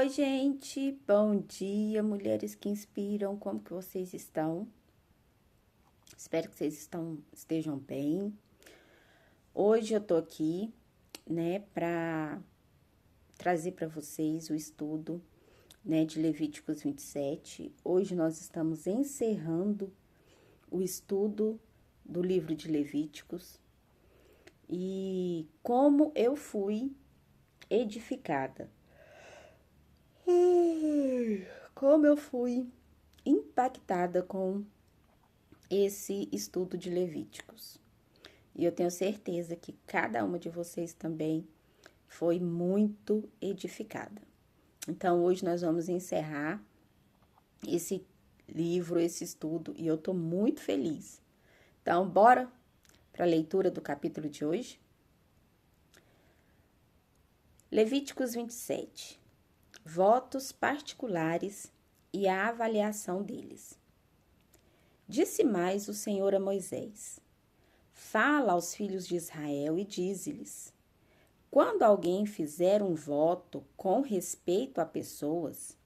Oi, gente, bom dia, mulheres que inspiram, como que vocês estão? Espero que vocês estejam bem. Hoje eu tô aqui, né, para trazer para vocês o estudo, né, de Levíticos 27. Hoje nós estamos encerrando o estudo do livro de Levíticos e como eu fui edificada. Como eu fui impactada com esse estudo de Levíticos. E eu tenho certeza que cada uma de vocês também foi muito edificada. Então, hoje nós vamos encerrar esse livro, esse estudo, e eu tô muito feliz. Então, bora para a leitura do capítulo de hoje? Levíticos 27. Votos particulares e a avaliação deles. Disse mais o Senhor a Moisés: Fala aos filhos de Israel e dize-lhes: quando alguém fizer um voto com respeito a pessoas,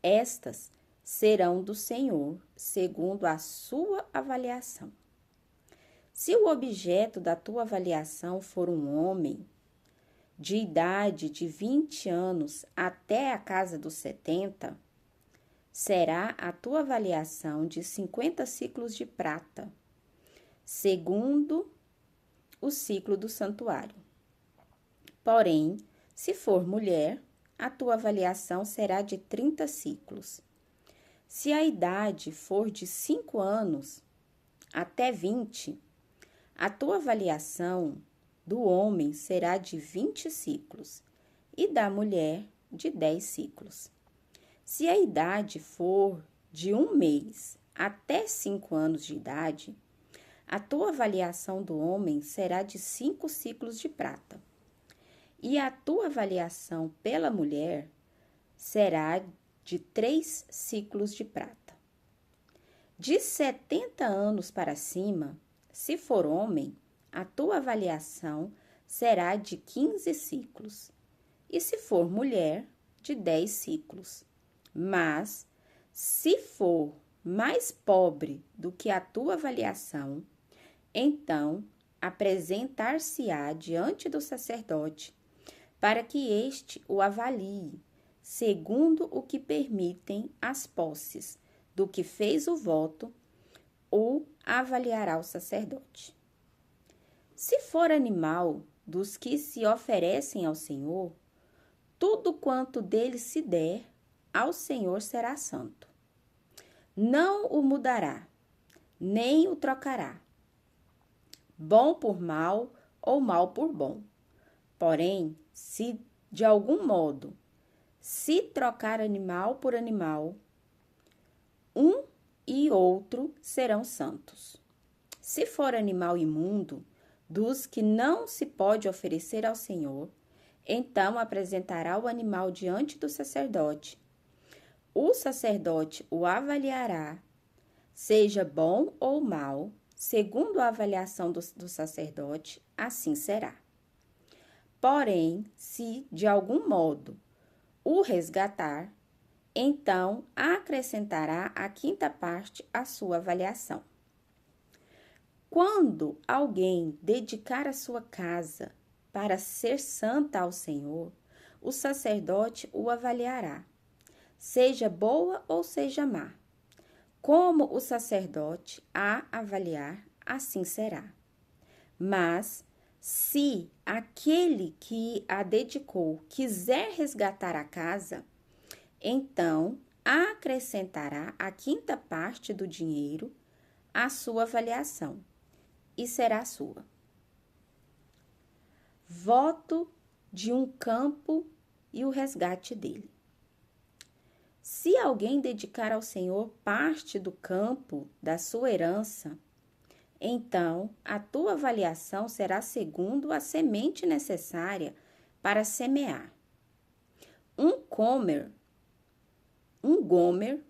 estas serão do Senhor, segundo a sua avaliação. Se o objeto da tua avaliação for um homem, de idade de 20 anos até a casa dos 70, será a tua avaliação de 50 ciclos de prata, segundo o ciclo do santuário. Porém, se for mulher, a tua avaliação será de 30 ciclos. Se a idade for de 5 anos até 20, a tua avaliação do homem será de 20 ciclos e da mulher de 10 ciclos. Se a idade for de 1 mês até 5 anos de idade, a tua avaliação do homem será de 5 ciclos de prata. E a tua avaliação pela mulher será de 3 ciclos de prata. De 70 anos para cima, se for homem, a tua avaliação será de 15 ciclos. E se for mulher, de 10 ciclos. Mas, se for mais pobre do que a tua avaliação, então apresentar-se-á diante do sacerdote, para que este o avalie, segundo o que permitem as posses do que fez o voto, o avaliará o sacerdote. Se for animal dos que se oferecem ao Senhor, tudo quanto dele se der, ao Senhor será santo. Não o mudará, nem o trocará, bom por mal ou mal por bom. Porém, se de algum modo se trocar animal por animal, um e outro serão santos. Se for animal imundo, dos que não se pode oferecer ao Senhor, então apresentará o animal diante do sacerdote. O sacerdote o avaliará, seja bom ou mal, segundo a avaliação do sacerdote, assim será. Porém, se de algum modo o resgatar, então acrescentará a 5ª parte à sua avaliação. Quando alguém dedicar a sua casa para ser santa ao Senhor, o sacerdote o avaliará, seja boa ou seja má. Como o sacerdote a avaliar, assim será. Mas, se aquele que a dedicou quiser resgatar a casa, então acrescentará a 5ª parte do dinheiro à sua avaliação, e será sua. Voto de um campo e o resgate dele. Se alguém dedicar ao Senhor parte do campo da sua herança, então a tua avaliação será segundo a semente necessária para semear. Um gomer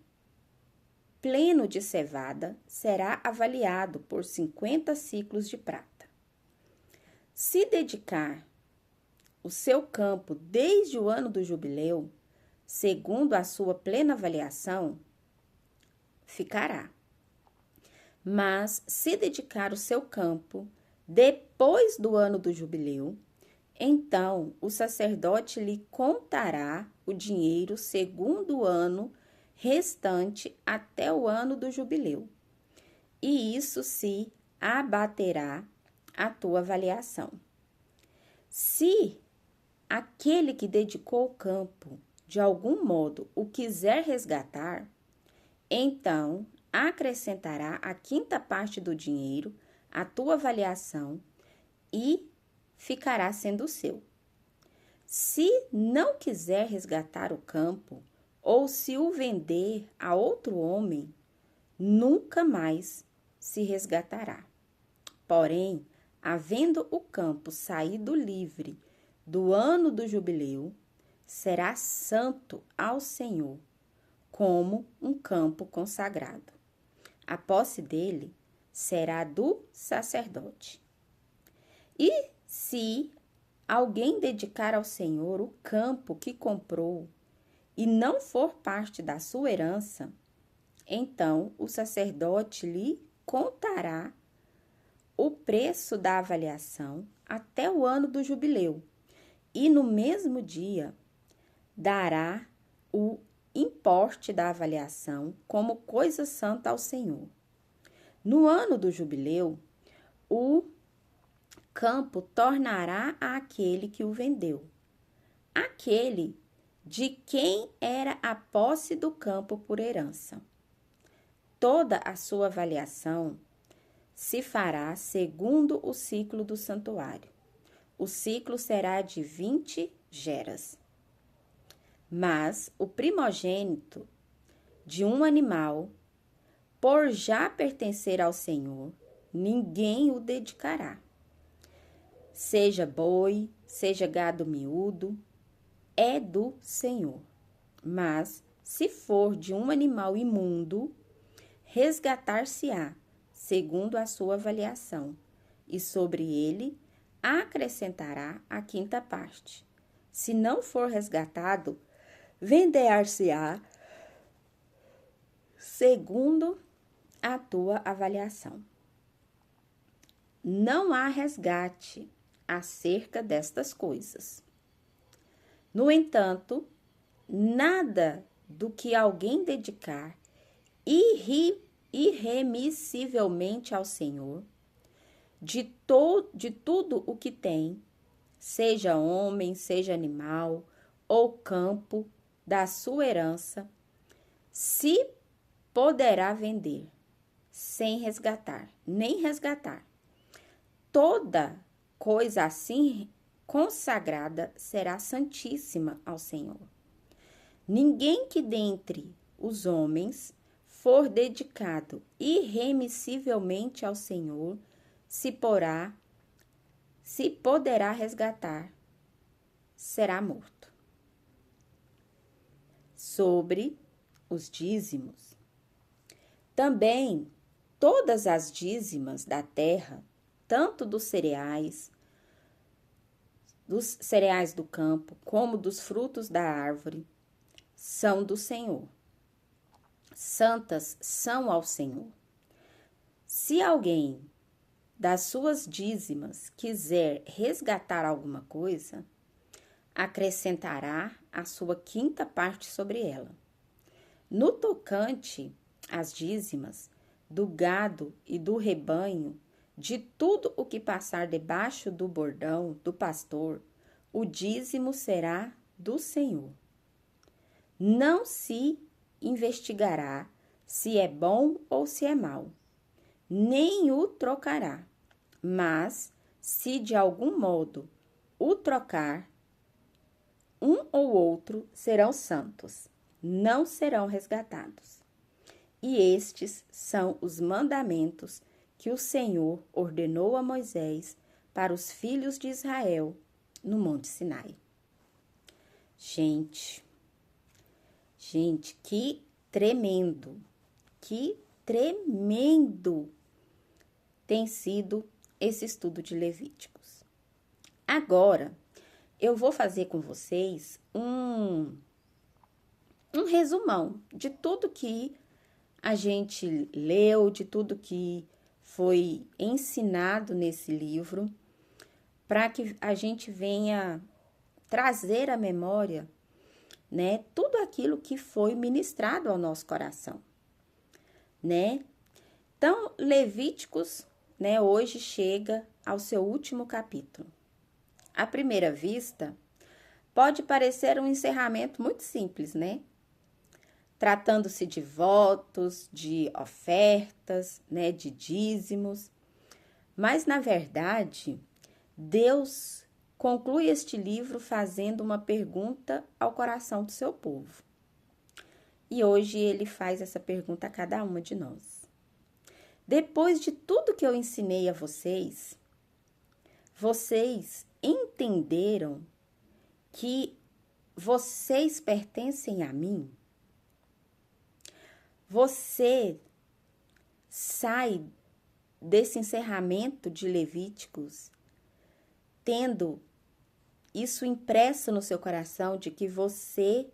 pleno de cevada será avaliado por 50 ciclos de prata. Se dedicar o seu campo desde o ano do jubileu, segundo a sua plena avaliação, ficará. Mas se dedicar o seu campo depois do ano do jubileu, então o sacerdote lhe contará o dinheiro segundo o ano restante até o ano do jubileu, e isso se abaterá a tua avaliação. Se aquele que dedicou o campo de algum modo o quiser resgatar, então acrescentará a quinta parte do dinheiro à tua avaliação e ficará sendo seu. Se não quiser resgatar o campo, ou se o vender a outro homem, nunca mais se resgatará. Porém, havendo o campo saído livre do ano do jubileu, será santo ao Senhor, como um campo consagrado. A posse dele será do sacerdote. E se alguém dedicar ao Senhor o campo que comprou e não for parte da sua herança, então o sacerdote lhe contará o preço da avaliação até o ano do jubileu, e no mesmo dia dará o importe da avaliação como coisa santa ao Senhor. No ano do jubileu, o campo tornará àquele que o vendeu, aquele de quem era a posse do campo por herança. Toda a sua avaliação se fará segundo o ciclo do santuário. O ciclo será de 20 geras. Mas o primogênito de um animal, por já pertencer ao Senhor, ninguém o dedicará. Seja boi, seja gado miúdo, é do Senhor. Mas, se for de um animal imundo, resgatar-se-á, segundo a sua avaliação, e sobre ele acrescentará a quinta parte. Se não for resgatado, vender-se-á segundo a tua avaliação. Não há resgate acerca destas coisas. No entanto, nada do que alguém dedicar irremissivelmente ao Senhor, de tudo o que tem, seja homem, seja animal ou campo, da sua herança, se poderá vender, sem resgatar, nem resgatar. Toda coisa assim consagrada será santíssima ao Senhor. Ninguém que dentre os homens for dedicado irremissivelmente ao Senhor se poderá resgatar, será morto. Sobre os dízimos. Também todas as dízimas da terra, tanto dos cereais do campo, como dos frutos da árvore, são do Senhor. Santas são ao Senhor. Se alguém das suas dízimas quiser resgatar alguma coisa, acrescentará a sua quinta parte sobre ela. No tocante às dízimas do gado e do rebanho, de tudo o que passar debaixo do bordão do pastor, o dízimo será do Senhor. Não se investigará se é bom ou se é mau, nem o trocará. Mas, se de algum modo o trocar, um ou outro serão santos, não serão resgatados. E estes são os mandamentos que o Senhor ordenou a Moisés para os filhos de Israel no Monte Sinai. Gente, que tremendo tem sido esse estudo de Levíticos. Agora, eu vou fazer com vocês um resumão de tudo que a gente leu, de tudo que foi ensinado nesse livro, para que a gente venha trazer à memória, né, tudo aquilo que foi ministrado ao nosso coração, né? Então, Levíticos, né, hoje chega ao seu último capítulo. À primeira vista, pode parecer um encerramento muito simples, né? Tratando-se de votos, de ofertas, né, de dízimos. Mas, na verdade, Deus conclui este livro fazendo uma pergunta ao coração do seu povo. E hoje ele faz essa pergunta a cada uma de nós. Depois de tudo que eu ensinei a vocês, vocês entenderam que vocês pertencem a mim? Você sai desse encerramento de Levíticos tendo isso impresso no seu coração de que você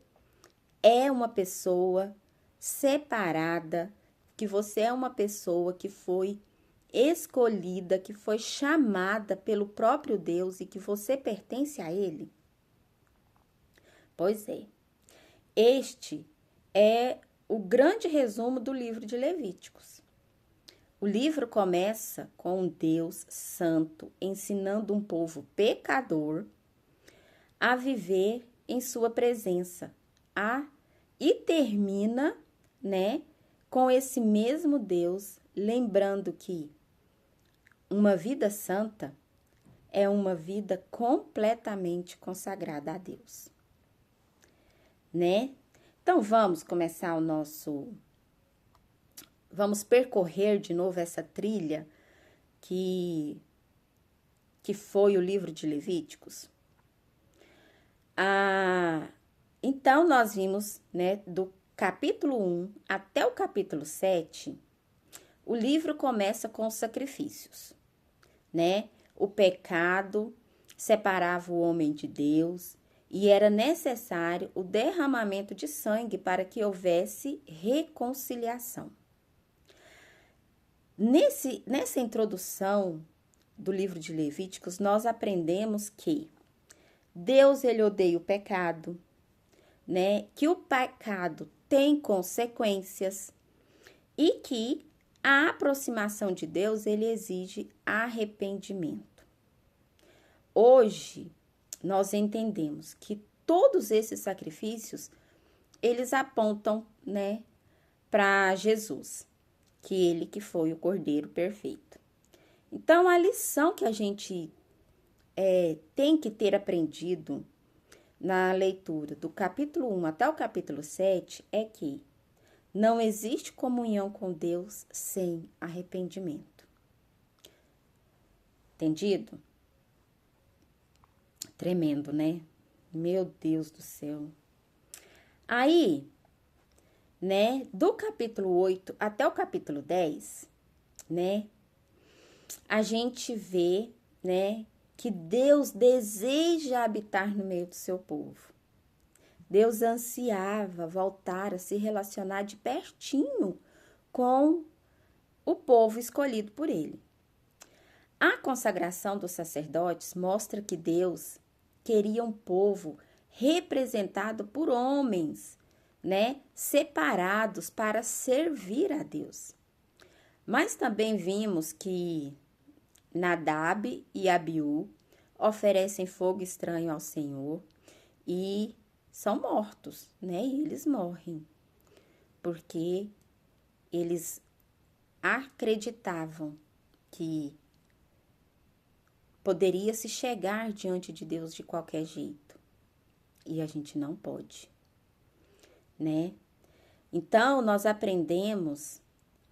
é uma pessoa separada, que você é uma pessoa que foi escolhida, que foi chamada pelo próprio Deus e que você pertence a Ele? Pois é, este é o grande resumo do livro de Levíticos. O livro começa com um Deus santo ensinando um povo pecador a viver em sua presença, e termina, né, com esse mesmo Deus lembrando que uma vida santa é uma vida completamente consagrada a Deus, né? Então vamos começar vamos percorrer de novo essa trilha que foi o livro de Levíticos. Então, nós vimos, né, do capítulo 1 até o capítulo 7, o livro começa com os sacrifícios, né? O pecado separava o homem de Deus e era necessário o derramamento de sangue para que houvesse reconciliação. Nessa introdução do livro de Levíticos, nós aprendemos que Deus, ele odeia o pecado, né? Que o pecado tem consequências e que a aproximação de Deus, ele exige arrependimento. Hoje, nós entendemos que todos esses sacrifícios, eles apontam, né, para Jesus, que foi o Cordeiro perfeito. Então, a lição que a gente tem que ter aprendido na leitura do capítulo 1 até o capítulo 7 é que não existe comunhão com Deus sem arrependimento. Entendido? Tremendo, né? Meu Deus do céu. Aí, né, do capítulo 8 até o capítulo 10, né, a gente vê, né, que Deus deseja habitar no meio do seu povo. Deus ansiava voltar a se relacionar de pertinho com o povo escolhido por ele. A consagração dos sacerdotes mostra que Deus queria um povo representado por homens, né, separados para servir a Deus. Mas também vimos que Nadab e Abiú oferecem fogo estranho ao Senhor e são mortos, né? E eles morrem, porque eles acreditavam que poderia se chegar diante de Deus de qualquer jeito. E a gente não pode, né? Então, nós aprendemos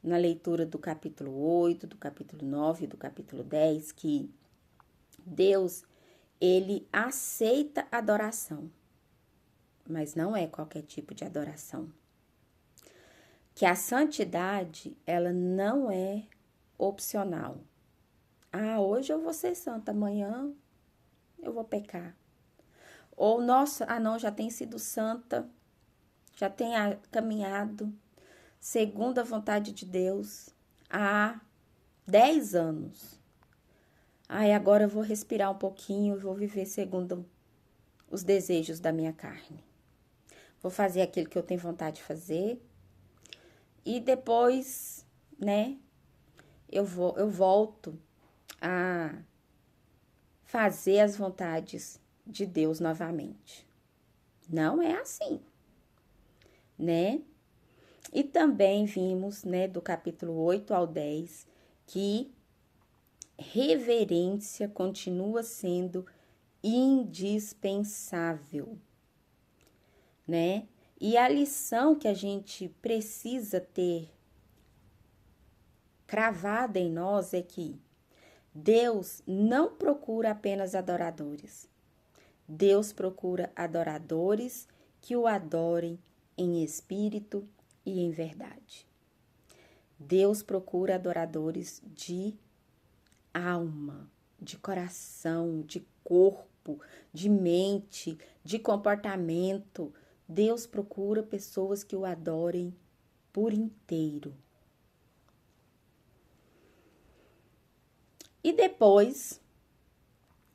na leitura do capítulo 8, do capítulo 9 e do capítulo 10, que Deus, ele aceita adoração, mas não é qualquer tipo de adoração. Que a santidade, ela não é opcional. Hoje eu vou ser santa, amanhã eu vou pecar. Ou, nossa, não, já tem sido santa já tenho caminhado segundo a vontade de Deus há 10 anos. Aí agora eu vou respirar um pouquinho e vou viver segundo os desejos da minha carne. Vou fazer aquilo que eu tenho vontade de fazer e depois, né, eu volto a fazer as vontades de Deus novamente. Não é assim, né? E também vimos, né, do capítulo 8 ao 10, que reverência continua sendo indispensável, né? E a lição que a gente precisa ter cravada em nós é que Deus não procura apenas adoradores. Deus procura adoradores que o adorem em espírito e em verdade. Deus procura adoradores de alma, de coração, de corpo, de mente, de comportamento. Deus procura pessoas que o adorem por inteiro. E depois,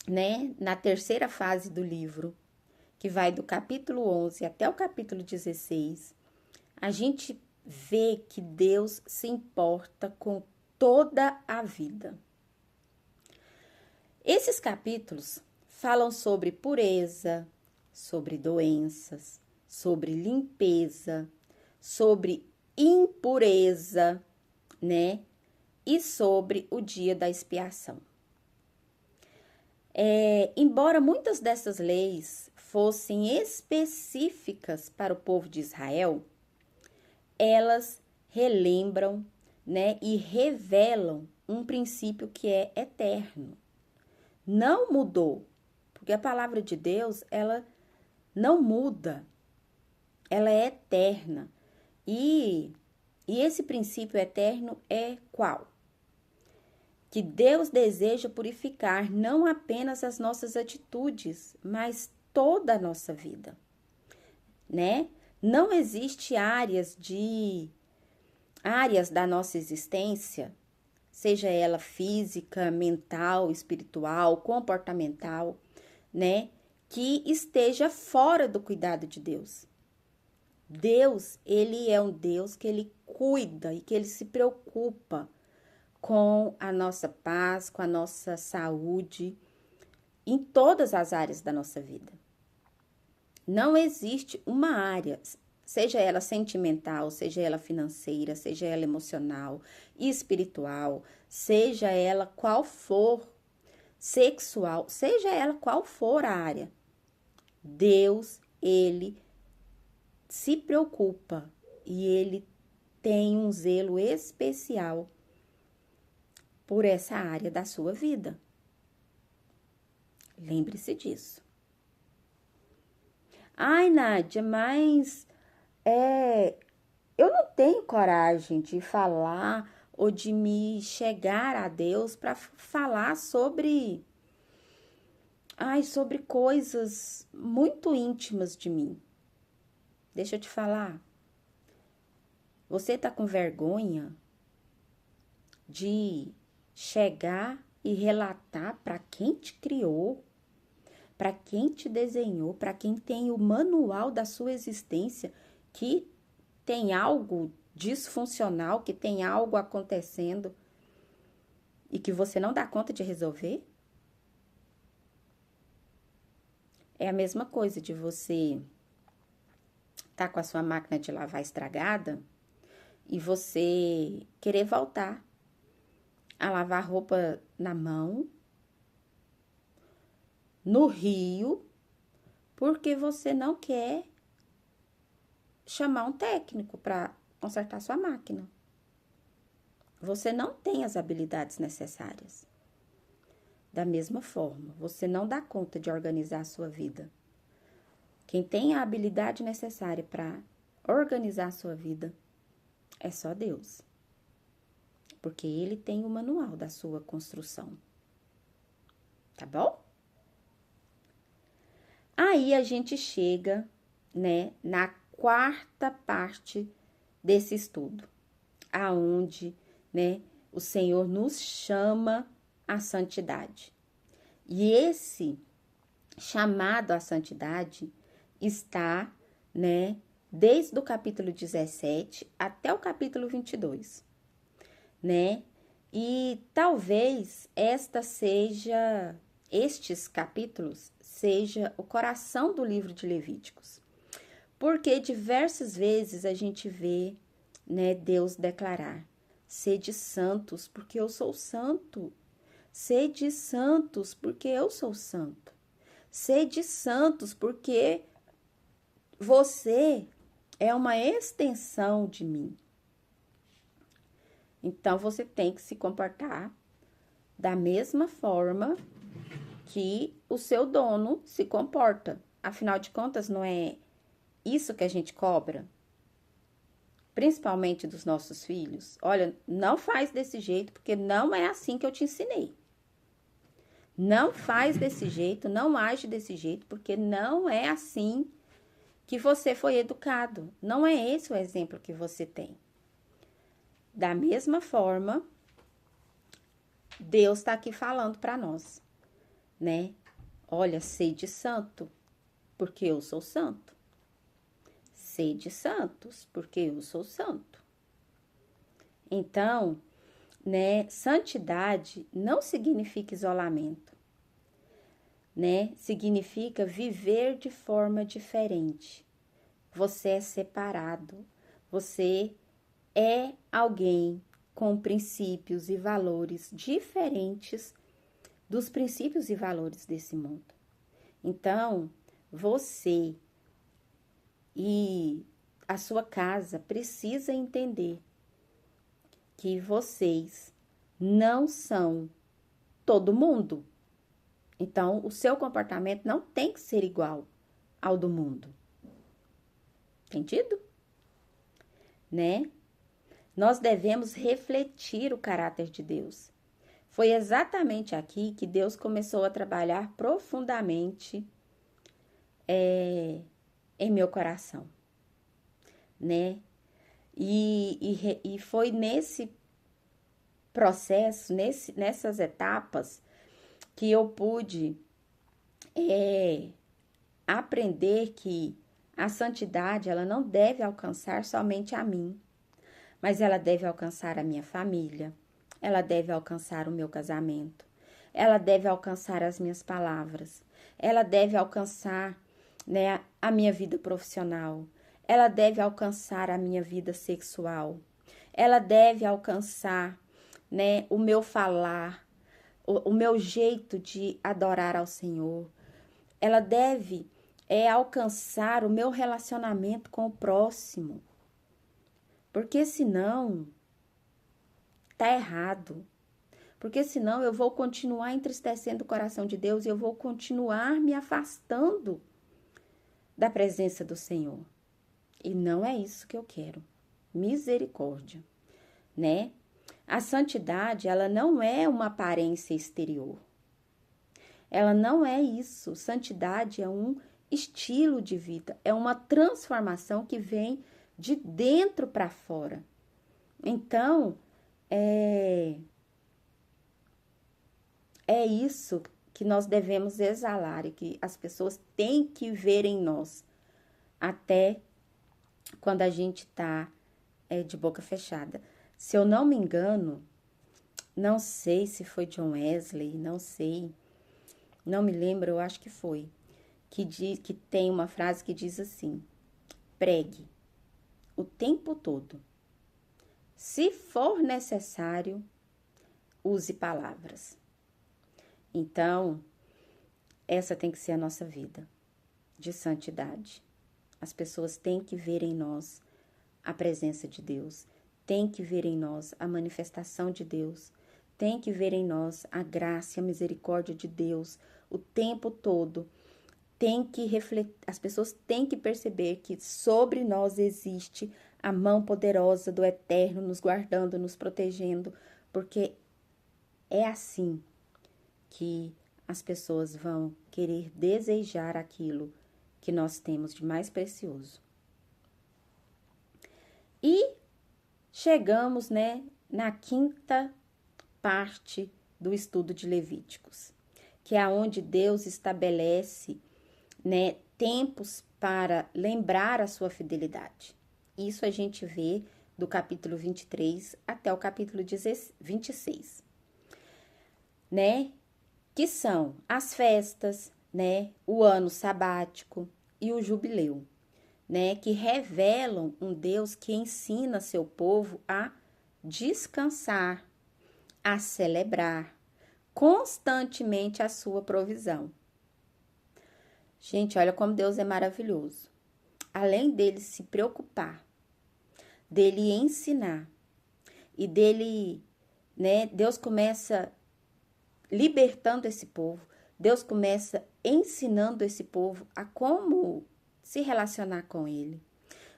né, na terceira fase do livro, que vai do capítulo 11 até o capítulo 16, a gente vê que Deus se importa com toda a vida. Esses capítulos falam sobre pureza, sobre doenças, sobre limpeza, sobre impureza, né? E sobre o dia da expiação. Embora muitas dessas leis fossem específicas para o povo de Israel, elas relembram, né, e revelam um princípio que é eterno. Não mudou, porque a palavra de Deus, ela não muda, ela é eterna. E esse princípio eterno é qual? Que Deus deseja purificar não apenas as nossas atitudes, mas toda a nossa vida, né? Não existe áreas da nossa existência, seja ela física, mental, espiritual, comportamental, né, que esteja fora do cuidado de Deus. Deus, ele é um Deus que ele cuida e que ele se preocupa com a nossa paz, com a nossa saúde, em todas as áreas da nossa vida. Não existe uma área, seja ela sentimental, seja ela financeira, seja ela emocional, espiritual, seja ela qual for, sexual, seja ela qual for a área. Deus, ele se preocupa e ele tem um zelo especial por essa área da sua vida. Lembre-se disso. Ai, Nádia, mas eu não tenho coragem de falar ou de me chegar a Deus para falar sobre coisas muito íntimas de mim. Deixa eu te falar. Você tá com vergonha de chegar e relatar para quem te criou, para quem te desenhou, para quem tem o manual da sua existência, que tem algo disfuncional, que tem algo acontecendo e que você não dá conta de resolver? É a mesma coisa de você tá com a sua máquina de lavar estragada e você querer voltar a lavar roupa na mão, no rio, porque você não quer chamar um técnico para consertar sua máquina. Você não tem as habilidades necessárias. Da mesma forma, você não dá conta de organizar a sua vida. Quem tem a habilidade necessária para organizar a sua vida é só Deus. Porque ele tem o manual da sua construção. Tá bom? Aí a gente chega, né, na quarta parte desse estudo, aonde, né, o Senhor nos chama à santidade. E esse chamado à santidade está, né, desde o capítulo 17 até o capítulo 22, né? E talvez estes capítulos seja o coração do livro de Levíticos. Porque diversas vezes a gente vê, né, Deus declarar: sede santos, porque eu sou santo. Sede santos, porque eu sou santo. Sede santos, porque você é uma extensão de mim. Então, você tem que se comportar da mesma forma que o seu dono se comporta. Afinal de contas, não é isso que a gente cobra? Principalmente dos nossos filhos. Olha, não faz desse jeito, porque não é assim que eu te ensinei. Não faz desse jeito, não age desse jeito, porque não é assim que você foi educado. Não é esse o exemplo que você tem. Da mesma forma, Deus está aqui falando para nós, né? Olha, sede santo, porque eu sou santo. Sede santos, porque eu sou santo. Então, né, santidade não significa isolamento, né? Significa viver de forma diferente. Você é separado, você é alguém com princípios e valores diferentes dos princípios e valores desse mundo. Então, você e a sua casa precisa entender que vocês não são todo mundo. Então, o seu comportamento não tem que ser igual ao do mundo. Entendido? Né? Nós devemos refletir o caráter de Deus. Foi exatamente aqui que Deus começou a trabalhar profundamente em meu coração, né? E foi nesse processo, nessas etapas, que eu pude aprender que a santidade, ela não deve alcançar somente a mim, mas ela deve alcançar a minha família, ela deve alcançar o meu casamento, ela deve alcançar as minhas palavras, ela deve alcançar, né, a minha vida profissional, ela deve alcançar a minha vida sexual, ela deve alcançar, né, o meu falar, o meu jeito de adorar ao Senhor, ela deve alcançar o meu relacionamento com o próximo. Porque senão tá errado. Porque senão eu vou continuar entristecendo o coração de Deus e eu vou continuar me afastando da presença do Senhor. E não é isso que eu quero. Misericórdia, né? A santidade, ela não é uma aparência exterior. Ela não é isso. Santidade é um estilo de vida, é uma transformação que vem de dentro para fora. Então, é isso que nós devemos exalar e que as pessoas têm que ver em nós, até quando a gente está de boca fechada. Se eu não me engano, não sei se foi John Wesley, não sei, não me lembro, eu acho que foi, que tem uma frase que diz assim: pregue o tempo todo. Se for necessário, use palavras. Então, essa tem que ser a nossa vida de santidade. As pessoas têm que ver em nós a presença de Deus, têm que ver em nós a manifestação de Deus, têm que ver em nós a graça e a misericórdia de Deus o tempo todo. Tem que refletir, as pessoas têm que perceber que sobre nós existe a mão poderosa do Eterno nos guardando, nos protegendo, porque é assim que as pessoas vão querer desejar aquilo que nós temos de mais precioso, E chegamos, né, na quinta parte do estudo de Levíticos, que é onde Deus estabelece, né, tempos para lembrar a sua fidelidade. Isso a gente vê do capítulo 23 até o capítulo 26, né? Que são as festas, né, o ano sabático e o jubileu, né, que revelam um Deus que ensina seu povo a descansar, a celebrar constantemente a sua provisão. Gente, olha como Deus é maravilhoso. Além dele se preocupar, dele ensinar e dele, né, Deus começa libertando esse povo, Deus começa ensinando esse povo a como se relacionar com ele.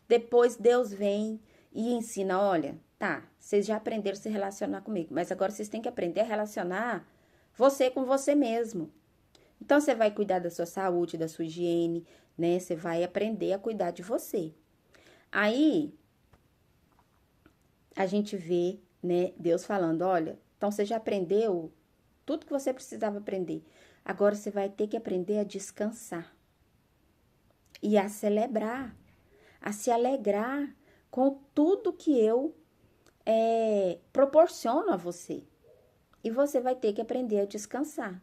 Depois Deus vem e ensina, olha, tá, vocês já aprenderam a se relacionar comigo, mas agora vocês têm que aprender a relacionar você com você mesmo. Então, você vai cuidar da sua saúde, da sua higiene, né? Você vai aprender a cuidar de você. Aí, a gente vê, né, Deus falando, olha, então você já aprendeu tudo que você precisava aprender. Agora você vai ter que aprender a descansar e a celebrar, a se alegrar com tudo que eu proporciono a você. E você vai ter que aprender a descansar.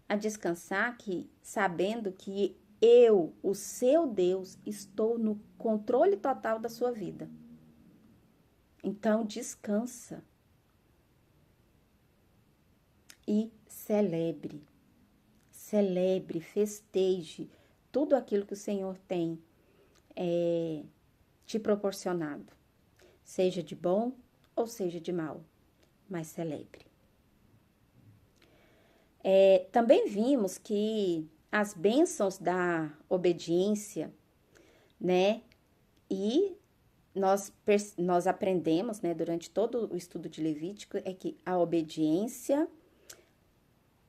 A descansar que, sabendo que eu, o seu Deus, estou no controle total da sua vida. Então, descansa e celebre. Celebre, festeje tudo aquilo que o Senhor tem te proporcionado, seja de bom ou seja de mal, mas celebre. Também vimos que as bênçãos da obediência, né, e nós aprendemos, né, durante todo o estudo de Levítico, é que a obediência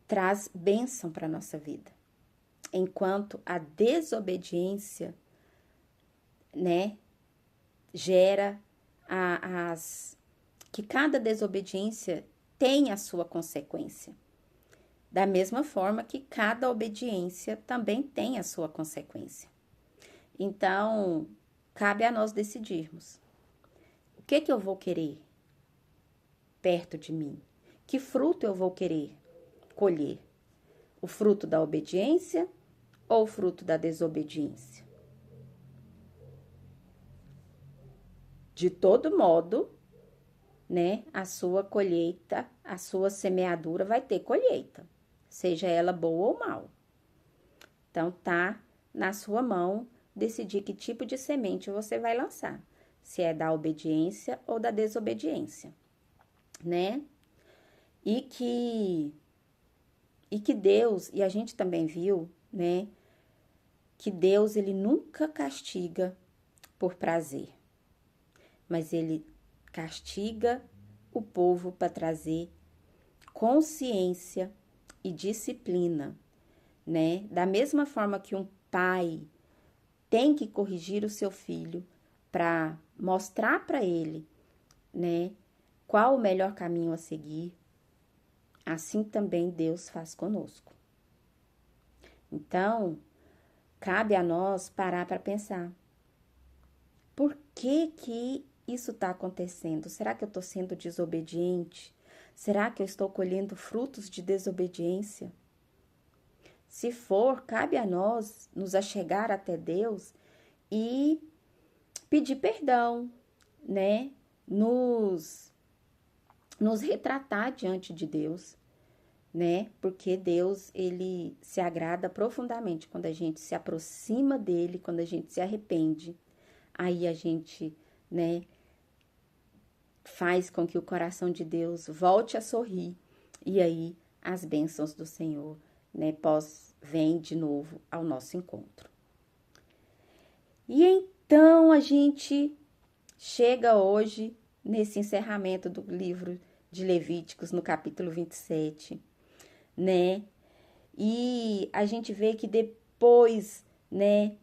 traz bênção para a nossa vida, enquanto a desobediência, né, gera que cada desobediência tem a sua consequência. Da mesma forma que cada obediência também tem a sua consequência. Então, cabe a nós decidirmos. O que eu vou querer perto de mim? Que fruto eu vou querer colher? O fruto da obediência ou o fruto da desobediência? De todo modo, né, a sua colheita, a sua semeadura vai ter colheita, seja ela boa ou mal. Então, tá na sua mão decidir que tipo de semente você vai lançar, se é da obediência ou da desobediência, né? E que Deus, e a gente também viu, né, que Deus, ele nunca castiga por prazer, mas ele castiga o povo para trazer consciência e disciplina, né? Da mesma forma que um pai tem que corrigir o seu filho para mostrar para ele, né, qual o melhor caminho a seguir, assim também Deus faz conosco. Então, cabe a nós parar para pensar. Por que isso está acontecendo? Será que eu estou sendo desobediente? Será que eu estou colhendo frutos de desobediência? Se for, cabe a nós nos achegar até Deus e pedir perdão, né? Nos retratar diante de Deus, né? Porque Deus, ele se agrada profundamente quando a gente se aproxima dele, quando a gente se arrepende. Aí a gente, né, faz com que o coração de Deus volte a sorrir. E aí as bênçãos do Senhor, né, vêm de novo ao nosso encontro. E então a gente chega hoje nesse encerramento do livro de Levíticos, no capítulo 27, né? E a gente vê que depois, né,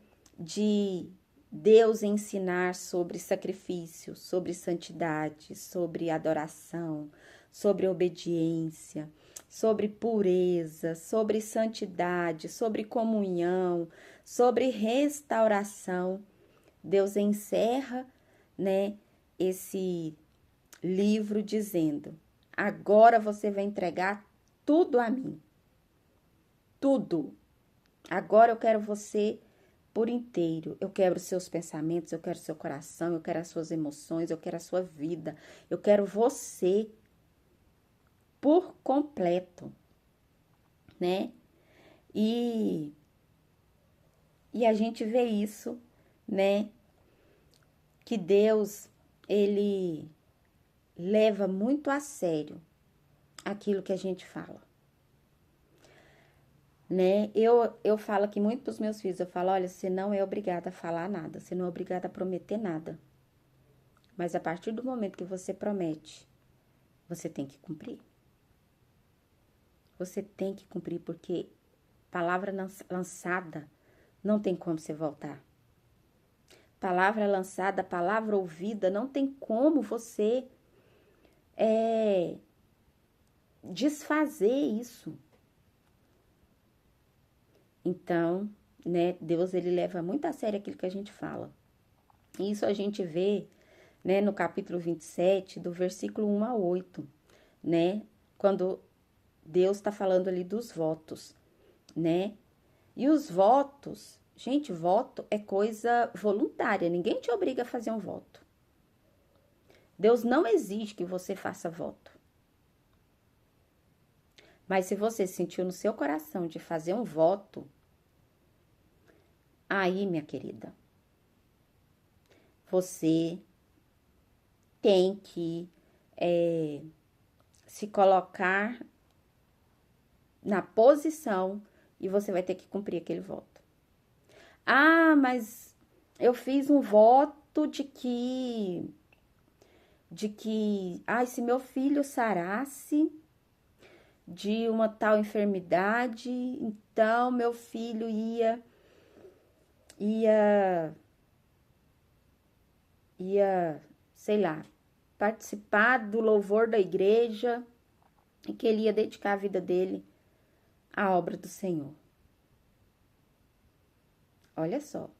Deus ensinar sobre sacrifício, sobre santidade, sobre adoração, sobre obediência, sobre pureza, sobre santidade, sobre comunhão, sobre restauração. Deus encerra, né, esse livro dizendo: agora você vai entregar tudo a mim. Tudo. Agora eu quero você por inteiro. Eu quero os seus pensamentos, eu quero o seu coração, eu quero as suas emoções, eu quero a sua vida. Eu quero você por completo, né? E a gente vê isso, né? Que Deus, ele leva muito a sério aquilo que a gente fala, né? Eu falo aqui muito pros meus filhos, eu falo, olha, você não é obrigada a falar nada, você não é obrigada a prometer nada. Mas a partir do momento que você promete, você tem que cumprir. Você tem que cumprir, porque palavra lançada não tem como você voltar. Palavra lançada, palavra ouvida, não tem como você desfazer isso. Então, né, Deus, ele leva muito a sério aquilo que a gente fala. Isso a gente vê, né, no capítulo 27, do versículo 1 a 8, né, quando Deus está falando ali dos votos, né, e os votos, gente, voto é coisa voluntária, ninguém te obriga a fazer um voto. Deus não exige que você faça voto. Mas se você sentiu no seu coração de fazer um voto, aí, minha querida, você tem que se colocar na posição e você vai ter que cumprir aquele voto. Ah, mas eu fiz um voto de que, se meu filho sarasse de uma tal enfermidade, então meu filho ia, sei lá, participar do louvor da igreja e que ele ia dedicar a vida dele à obra do Senhor. Olha só.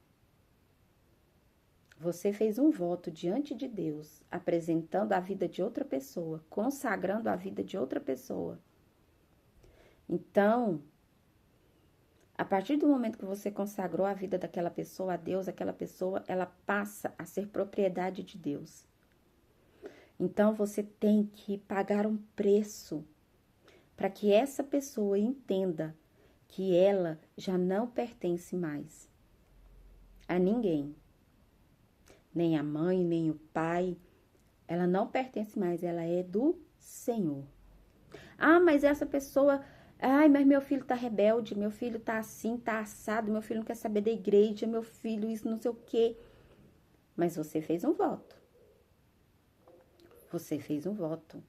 Você fez um voto diante de Deus, apresentando a vida de outra pessoa, consagrando a vida de outra pessoa. Então, a partir do momento que você consagrou a vida daquela pessoa a Deus, aquela pessoa, ela passa a ser propriedade de Deus. Então, você tem que pagar um preço para que essa pessoa entenda que ela já não pertence mais a ninguém. Nem a mãe, nem o pai. Ela não pertence mais, ela é do Senhor. Ah, mas essa pessoa... Ai, mas meu filho tá rebelde, meu filho tá assim, tá assado, meu filho não quer saber da igreja, meu filho isso, não sei o quê. Mas você fez um voto. Você fez um voto.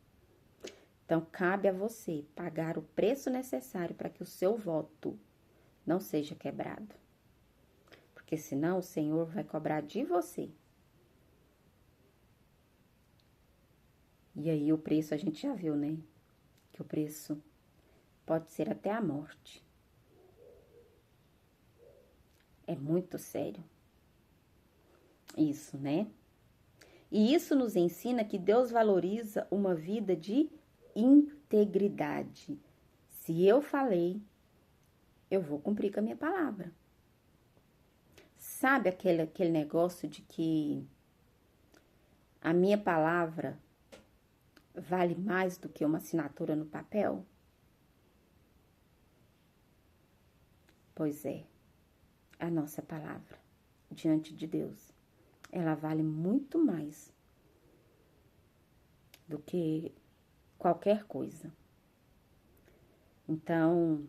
Então, cabe a você pagar o preço necessário para que o seu voto não seja quebrado. Porque senão o Senhor vai cobrar de você. E aí o preço a gente já viu, né? Que o preço pode ser até a morte. É muito sério. Isso, né? E isso nos ensina que Deus valoriza uma vida de integridade. Se eu falei, eu vou cumprir com a minha palavra. Sabe aquele negócio de que a minha palavra vale mais do que uma assinatura no papel? Pois é, a nossa palavra diante de Deus, ela vale muito mais do que qualquer coisa. Então,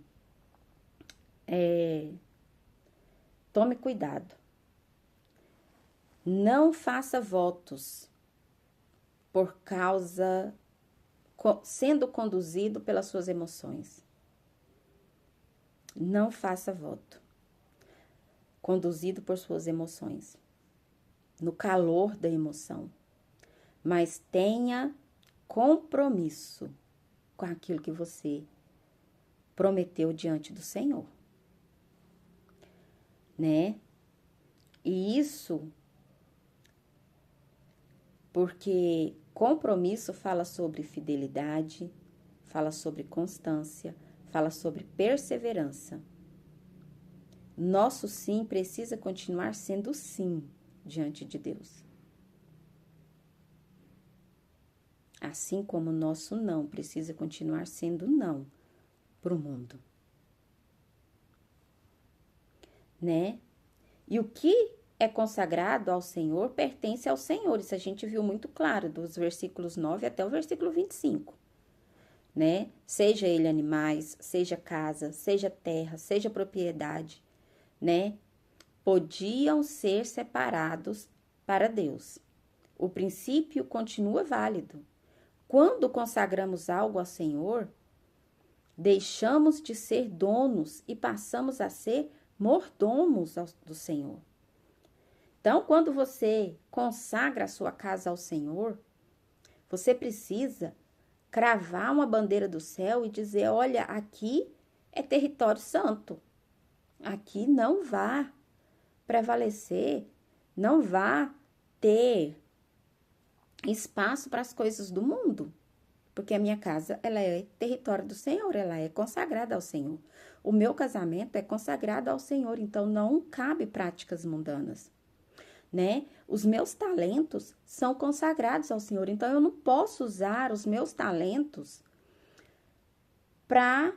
tome cuidado. Não faça votos por causa, sendo conduzido pelas suas emoções. Não faça voto conduzido por suas emoções. no calor da emoção, mas tenha compromisso com aquilo que você prometeu diante do Senhor, né? E isso porque compromisso fala sobre fidelidade, fala sobre constância, fala sobre perseverança. Nosso sim precisa continuar sendo sim diante de Deus. Assim como o nosso não precisa continuar sendo não para o mundo. Né? E o que é consagrado ao Senhor pertence ao Senhor. Isso a gente viu muito claro dos versículos 9 até o versículo 25. Né? Seja ele animais, seja casa, seja terra, seja propriedade, né? Podiam ser separados para Deus. O princípio continua válido. Quando consagramos algo ao Senhor, deixamos de ser donos e passamos a ser mordomos do Senhor. Então, quando você consagra a sua casa ao Senhor, você precisa cravar uma bandeira do céu e dizer, olha, aqui é território santo. Aqui não vá prevalecer, não vá ter espaço para as coisas do mundo. Porque a minha casa, ela é território do Senhor, ela é consagrada ao Senhor. O meu casamento é consagrado ao Senhor, então não cabe práticas mundanas, né? Os meus talentos são consagrados ao Senhor, então eu não posso usar os meus talentos para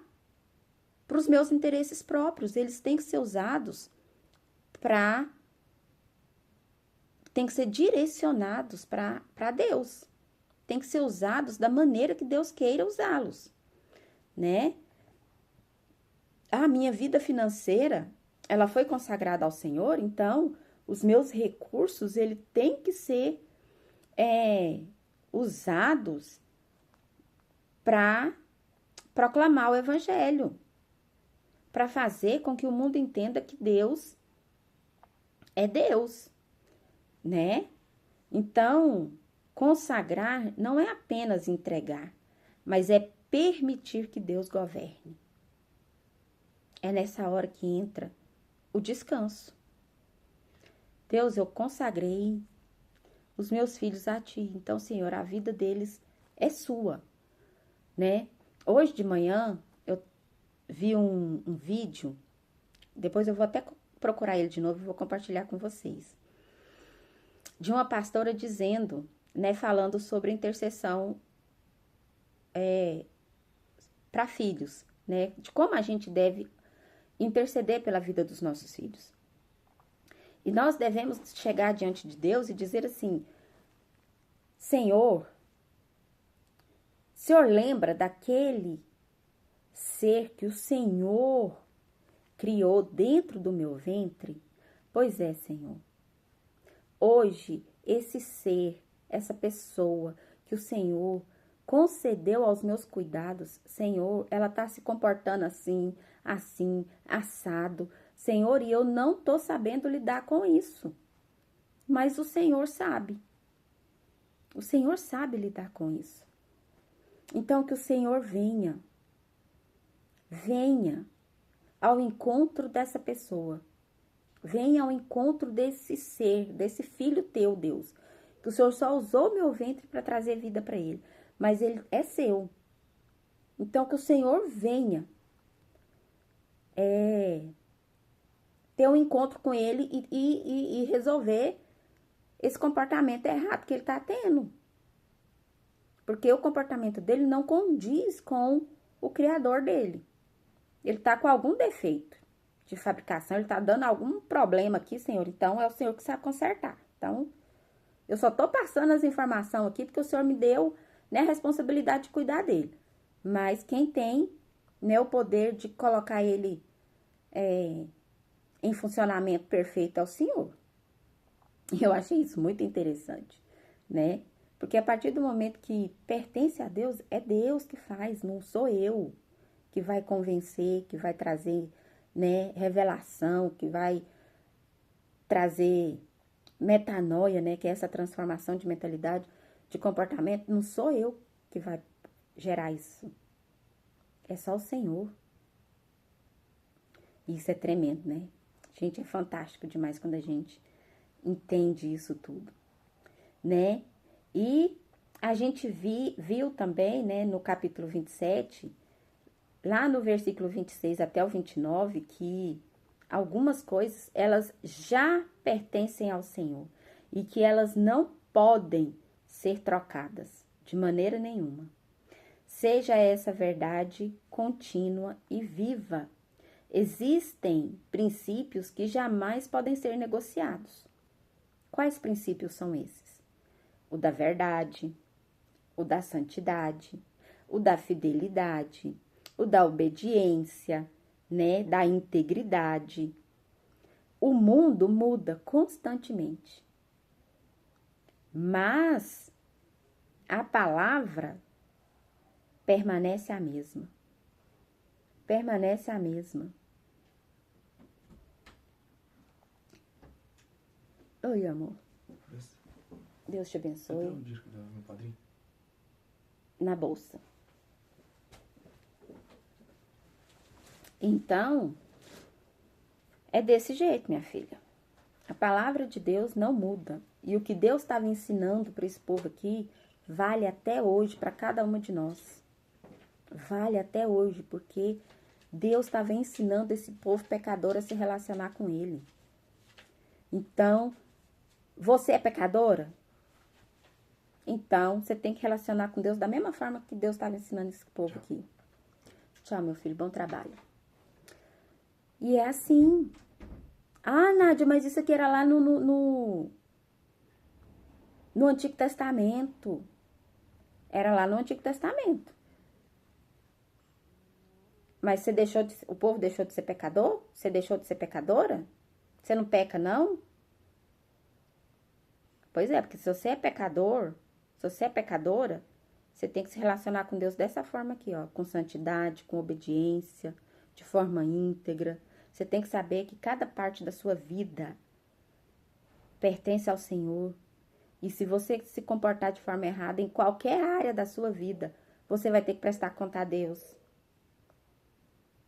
os meus interesses próprios. Eles têm que ser usados tem que ser direcionados para Deus. Tem que ser usados da maneira que Deus queira usá-los, né? A minha vida financeira, ela foi consagrada ao Senhor, então os meus recursos, ele tem que ser usados para proclamar o Evangelho, para fazer com que o mundo entenda que Deus é Deus, né? Então, consagrar não é apenas entregar, mas é permitir que Deus governe. É nessa hora que entra o descanso. Deus, eu consagrei os meus filhos a Ti. Então, Senhor, a vida deles é sua, né? Hoje de manhã, eu vi um vídeo, depois eu vou até procurar ele de novo e vou compartilhar com vocês, de uma pastora dizendo, né, falando sobre intercessão para filhos, né, de como a gente deve interceder pela vida dos nossos filhos. E nós devemos chegar diante de Deus e dizer assim, Senhor, o Senhor lembra daquele ser que o Senhor criou dentro do meu ventre? Pois é, Senhor. Hoje, esse ser, essa pessoa que o Senhor concedeu aos meus cuidados, Senhor, ela está se comportando assim, assado, Senhor, e eu não estou sabendo lidar com isso. Mas o Senhor sabe. O Senhor sabe lidar com isso. Então, que o Senhor venha ao encontro dessa pessoa. Venha ao encontro desse ser, desse filho teu, Deus. Que o Senhor só usou meu ventre para trazer vida para ele. Mas ele é seu. Então, que o Senhor venha ter um encontro com ele e resolver esse comportamento errado que ele está tendo. Porque o comportamento dele não condiz com o Criador dele. Ele está com algum defeito de fabricação, ele está dando algum problema aqui, Senhor. Então, é o Senhor que sabe consertar. Então, eu só estou passando as informações aqui porque o Senhor me deu, né, a responsabilidade de cuidar dele. Mas quem tem, né, o poder de colocar ele em funcionamento perfeito é o Senhor. E eu achei isso muito interessante, né? Porque a partir do momento que pertence a Deus, é Deus que faz, não sou eu que vai convencer, que vai trazer, né, revelação, que vai trazer metanoia, né, que é essa transformação de mentalidade, de comportamento, não sou eu que vai gerar isso. É só o Senhor. Isso é tremendo, né? Gente, é fantástico demais quando a gente entende isso tudo, né? E a gente viu também, né, no capítulo 27, lá no versículo 26 até o 29, que algumas coisas, elas já pertencem ao Senhor e que elas não podem ser trocadas de maneira nenhuma. Seja essa verdade contínua e viva. Existem princípios que jamais podem ser negociados. Quais princípios são esses? O da verdade, o da santidade, o da fidelidade, o da obediência, né, da integridade. O mundo muda constantemente, mas a palavra permanece a mesma. Permanece a mesma. Oi, amor. Deus te abençoe. Você tem um disco do meu padrinho? Na bolsa. Então, é desse jeito, minha filha. A palavra de Deus não muda. E o que Deus estava ensinando para esse povo aqui, vale até hoje para cada uma de nós. Vale até hoje, porque Deus estava ensinando esse povo pecador a se relacionar com Ele. Então, você é pecadora? Então, você tem que relacionar com Deus da mesma forma que Deus estava ensinando esse povo aqui. Tchau, meu filho. Bom trabalho. E é assim. Ah, Nádia, mas isso aqui era lá no Antigo Testamento. Era lá no Antigo Testamento. Mas o povo deixou de ser pecador? Você deixou de ser pecadora? Você não peca, não? Pois é, porque se você é pecador, se você é pecadora, você tem que se relacionar com Deus dessa forma aqui, ó, com santidade, com obediência, de forma íntegra. Você tem que saber que cada parte da sua vida pertence ao Senhor. E se você se comportar de forma errada em qualquer área da sua vida, você vai ter que prestar conta a Deus.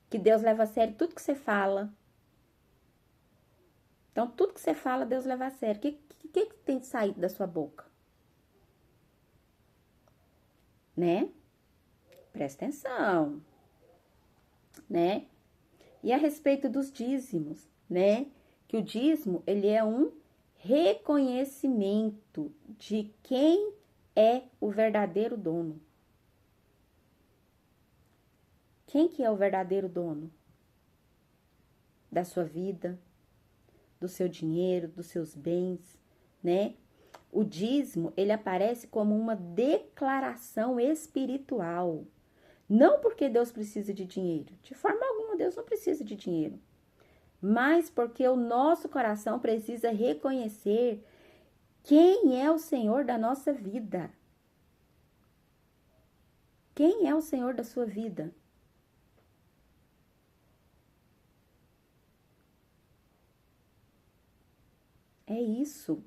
Que Deus leva a sério tudo que você fala. Então, tudo que você fala, Deus leva a sério. O que tem saído da sua boca? Né? Presta atenção. Né? E a respeito dos dízimos, né? Que o dízimo, ele é um reconhecimento de quem é o verdadeiro dono. Quem que é o verdadeiro dono da sua vida, do seu dinheiro, dos seus bens, né? O dízimo, ele aparece como uma declaração espiritual. Não porque Deus precisa de dinheiro. De forma alguma, Deus não precisa de dinheiro. Mas porque o nosso coração precisa reconhecer quem é o Senhor da nossa vida. Quem é o Senhor da sua vida? É isso.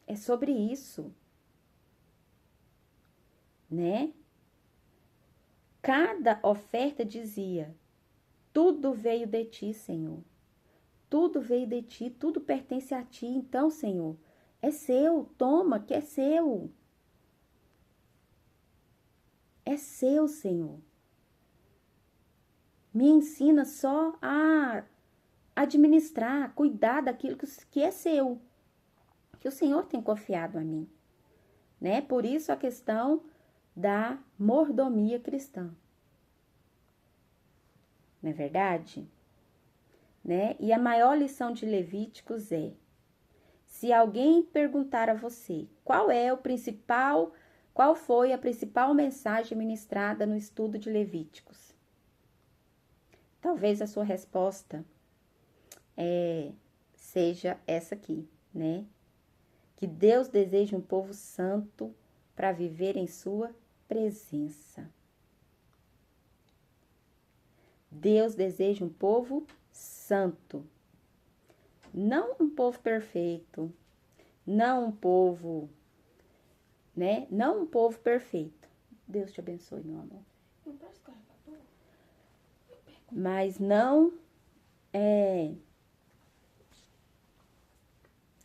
É sobre isso. Né? Cada oferta dizia: tudo veio de ti, Senhor. Tudo veio de ti, tudo pertence a ti. Então, Senhor, é seu, toma, que é seu. É seu, Senhor. Me ensina só a administrar, cuidar daquilo que é seu, que o Senhor tem confiado a mim, né? Por isso a questão da mordomia cristã. Não é verdade? Né? E a maior lição de Levíticos é: se alguém perguntar a você qual foi a principal mensagem ministrada no estudo de Levíticos, talvez a sua resposta seja essa aqui, né? Que Deus deseja um povo santo para viver em sua presença. Deus deseja um povo santo. Não um povo perfeito, não um povo, né? Não um povo perfeito. Deus te abençoe, meu amor. Mas não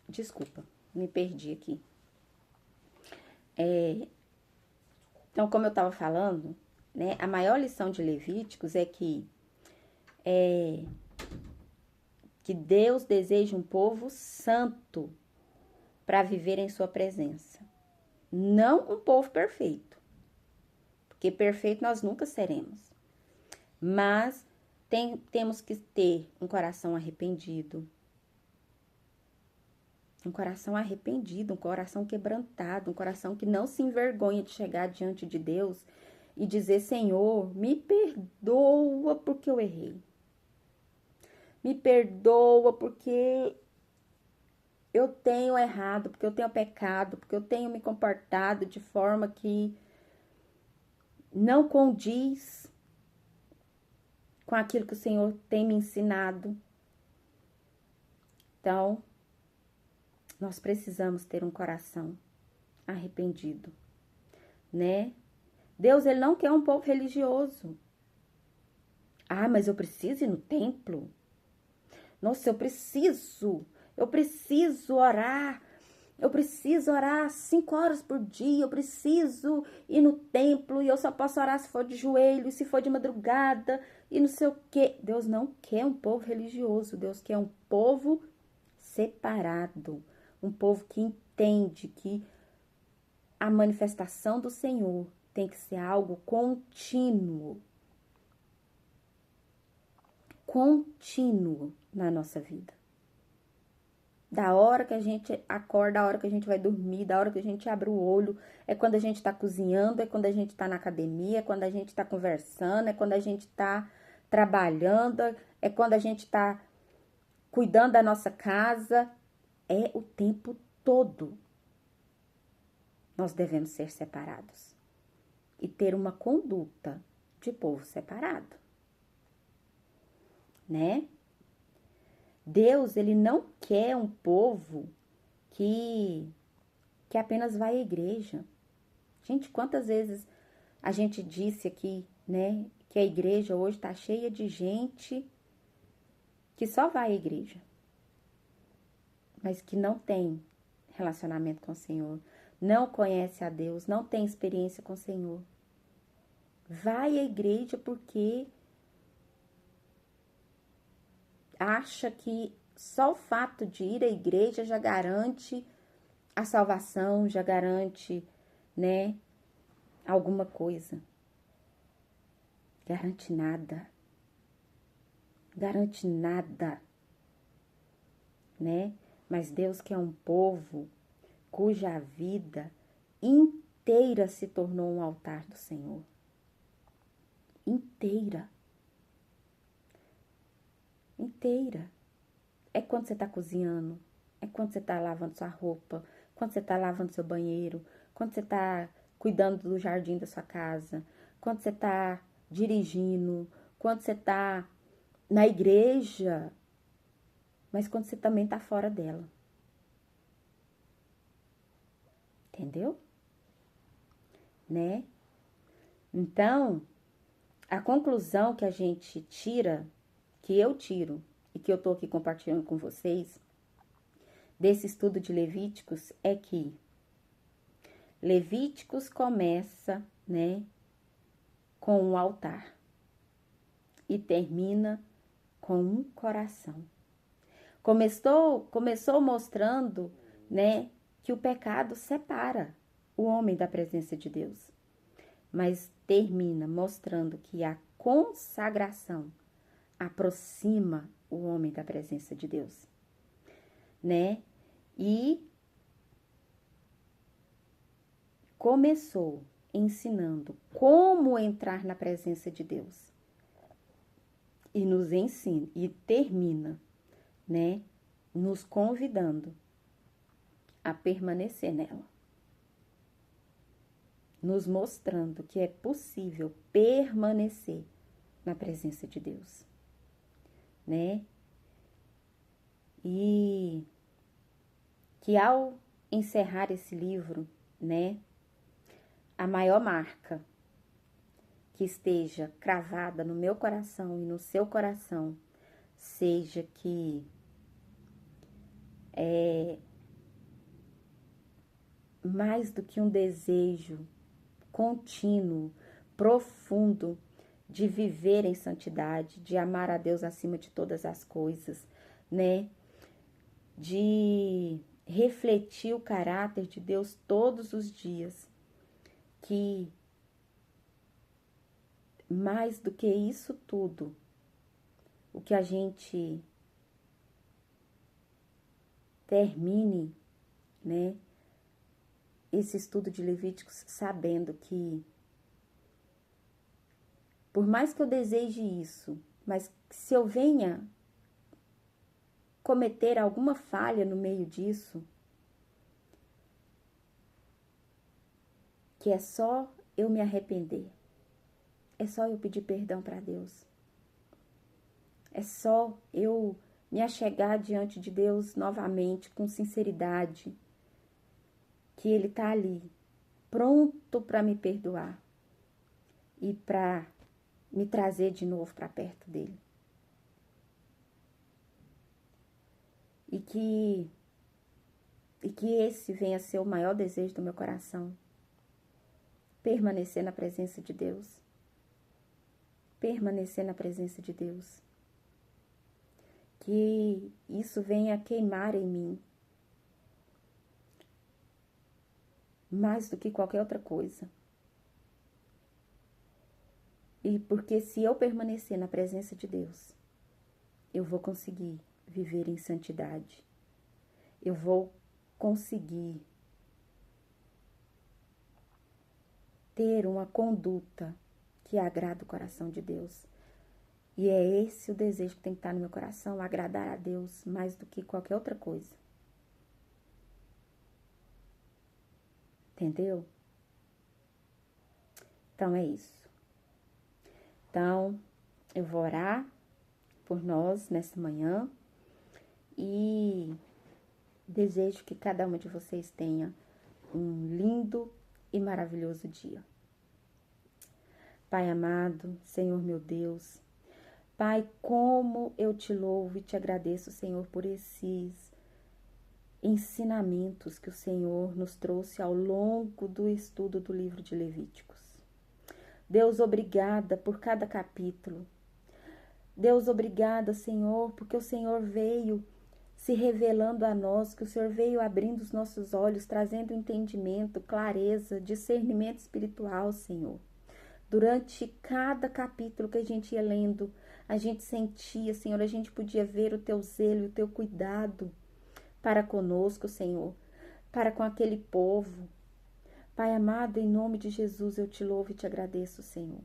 desculpa, me perdi aqui. Então, como eu estava falando, né? A maior lição de Levíticos é que Deus deseja um povo santo para viver em sua presença. Não um povo perfeito, porque perfeito nós nunca seremos. Mas temos que ter um coração arrependido. Um coração quebrantado, um coração que não se envergonha de chegar diante de Deus e dizer: Senhor, me perdoa porque eu errei. Me perdoa porque eu tenho errado, porque eu tenho pecado, porque eu tenho me comportado de forma que não condiz com aquilo que o Senhor tem me ensinado. Então, nós precisamos ter um coração arrependido, né? Deus, ele não quer um povo religioso. Ah, mas eu preciso ir no templo? Nossa, eu preciso orar. Eu preciso orar 5 horas por dia. Eu preciso ir no templo e eu só posso orar se for de joelho, se for de madrugada e não sei o quê. Deus não quer um povo religioso. Deus quer um povo separado. Um povo que entende que a manifestação do Senhor tem que ser algo contínuo. Contínuo na nossa vida. Da hora que a gente acorda, da hora que a gente vai dormir, da hora que a gente abre o olho, é quando a gente tá cozinhando, é quando a gente tá na academia, é quando a gente tá conversando, é quando a gente tá trabalhando, é quando a gente tá cuidando da nossa casa. É o tempo todo. Nós devemos ser separados e ter uma conduta de povo separado, né? Deus, ele não quer um povo que apenas vai à igreja. Gente, quantas vezes a gente disse aqui, né, que a igreja hoje tá cheia de gente que só vai à igreja, mas que não tem relacionamento com o Senhor, não conhece a Deus, não tem experiência com o Senhor. Vai à igreja porque acha que só o fato de ir à igreja já garante a salvação, já garante, né, alguma coisa. Garante nada. Garante nada, né? Mas Deus quer um povo cuja vida inteira se tornou um altar do Senhor. Inteira. Inteira. É quando você está cozinhando, é quando você está lavando sua roupa, quando você está lavando seu banheiro, quando você está cuidando do jardim da sua casa, quando você está dirigindo, quando você está na igreja, mas quando você também está fora dela. Entendeu? Né? Então, a conclusão que a gente tira, que eu tiro e que eu tô aqui compartilhando com vocês, desse estudo de Levíticos, é que Levíticos começa, né, com um altar e termina com um coração. Começou mostrando, né, que o pecado separa o homem da presença de Deus, mas termina mostrando que a consagração aproxima o homem da presença de Deus, né? E começou ensinando como entrar na presença de Deus. E nos ensina e termina, né, nos convidando a permanecer nela. Nos mostrando que é possível permanecer na presença de Deus, né? E que ao encerrar esse livro, né, a maior marca que esteja cravada no meu coração e no seu coração seja que mais do que um desejo contínuo, profundo de viver em santidade, de amar a Deus acima de todas as coisas, né? De refletir o caráter de Deus todos os dias, que mais do que isso tudo, o que a gente termine, né, esse estudo de Levíticos sabendo que, por mais que eu deseje isso, mas se eu venha cometer alguma falha no meio disso, que é só eu me arrepender, é só eu pedir perdão para Deus, é só eu me achegar diante de Deus novamente com sinceridade, que Ele está ali, pronto para me perdoar e para me trazer de novo para perto dele. E que esse venha a ser o maior desejo do meu coração. Permanecer na presença de Deus. Permanecer na presença de Deus. Que isso venha a queimar em mim. Mais do que qualquer outra coisa. E porque se eu permanecer na presença de Deus, eu vou conseguir viver em santidade. Eu vou conseguir ter uma conduta que agrada o coração de Deus. E é esse o desejo que tem que estar no meu coração, agradar a Deus mais do que qualquer outra coisa. Entendeu? Então é isso. Então, eu vou orar por nós nessa manhã e desejo que cada uma de vocês tenha um lindo e maravilhoso dia. Pai amado, Senhor meu Deus, Pai, como eu te louvo e te agradeço, Senhor, por esses ensinamentos que o Senhor nos trouxe ao longo do estudo do livro de Levíticos. Deus, obrigada por cada capítulo. Deus, obrigada, Senhor, porque o Senhor veio se revelando a nós, que o Senhor veio abrindo os nossos olhos, trazendo entendimento, clareza, discernimento espiritual, Senhor. Durante cada capítulo que a gente ia lendo, a gente sentia, Senhor, a gente podia ver o teu zelo, o teu cuidado para conosco, Senhor, para com aquele povo. Pai amado, em nome de Jesus, eu te louvo e te agradeço, Senhor.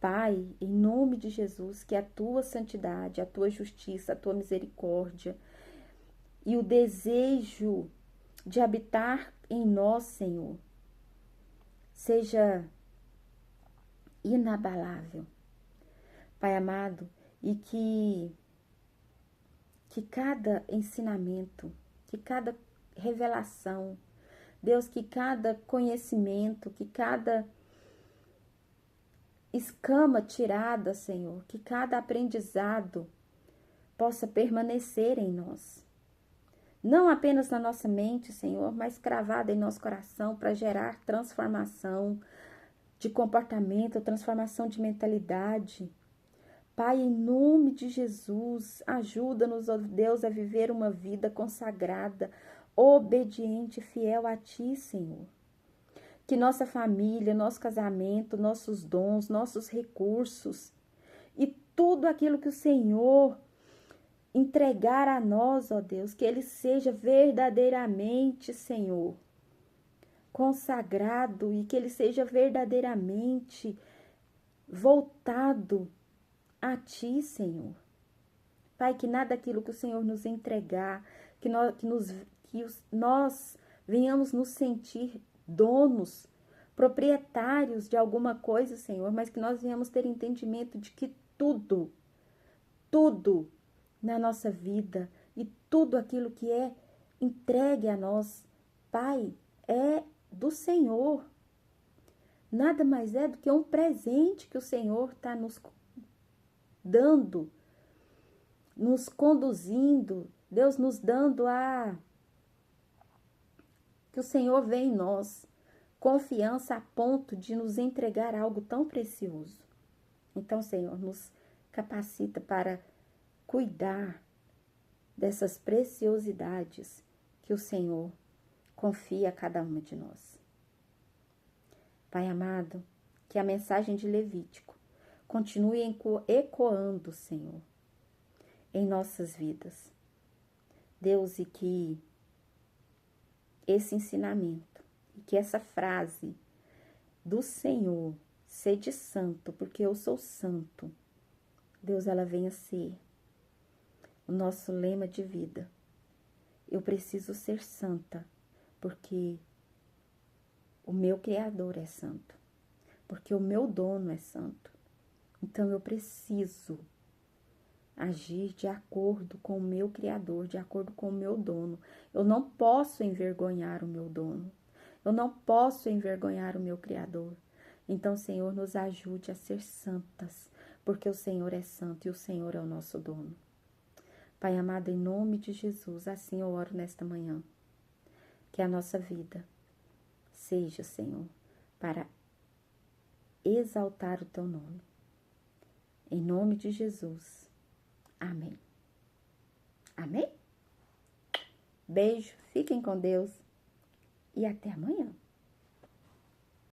Pai, em nome de Jesus, que a tua santidade, a tua justiça, a tua misericórdia e o desejo de habitar em nós, Senhor, seja inabalável. Pai amado, e que cada ensinamento, que cada revelação, Deus, que cada conhecimento, que cada escama tirada, Senhor, que cada aprendizado possa permanecer em nós. Não apenas na nossa mente, Senhor, mas cravada em nosso coração para gerar transformação de comportamento, transformação de mentalidade. Pai, em nome de Jesus, ajuda-nos, ó Deus, a viver uma vida consagrada, obediente, fiel a Ti, Senhor. Que nossa família, nosso casamento, nossos dons, nossos recursos e tudo aquilo que o Senhor entregar a nós, ó Deus, que ele seja verdadeiramente, Senhor, consagrado e que ele seja verdadeiramente voltado a Ti, Senhor. Pai, que nada daquilo que o Senhor nos entregar, que nós venhamos nos sentir donos, proprietários de alguma coisa, Senhor, mas que nós venhamos ter entendimento de que tudo na nossa vida e tudo aquilo que é entregue a nós, Pai, é do Senhor. Nada mais é do que um presente que o Senhor está nos dando, nos conduzindo, Deus nos dando que o Senhor vê em nós confiança a ponto de nos entregar algo tão precioso. Então, Senhor, nos capacita para cuidar dessas preciosidades que o Senhor confia a cada uma de nós. Pai amado, que a mensagem de Levítico continue ecoando, Senhor, em nossas vidas. Deus, e que esse ensinamento, e que essa frase do Senhor, sede santo, porque eu sou santo, Deus, ela venha ser o nosso lema de vida. Eu preciso ser santa, porque o meu Criador é santo, porque o meu dono é santo. Então eu preciso agir de acordo com o meu Criador, de acordo com o meu dono. Eu não posso envergonhar o meu dono. Eu não posso envergonhar o meu Criador. Então, Senhor, nos ajude a ser santas, porque o Senhor é santo e o Senhor é o nosso dono. Pai amado, em nome de Jesus, assim eu oro nesta manhã. Que a nossa vida seja, Senhor, para exaltar o Teu nome. Em nome de Jesus. Amém. Amém? Beijo, fiquem com Deus e até amanhã.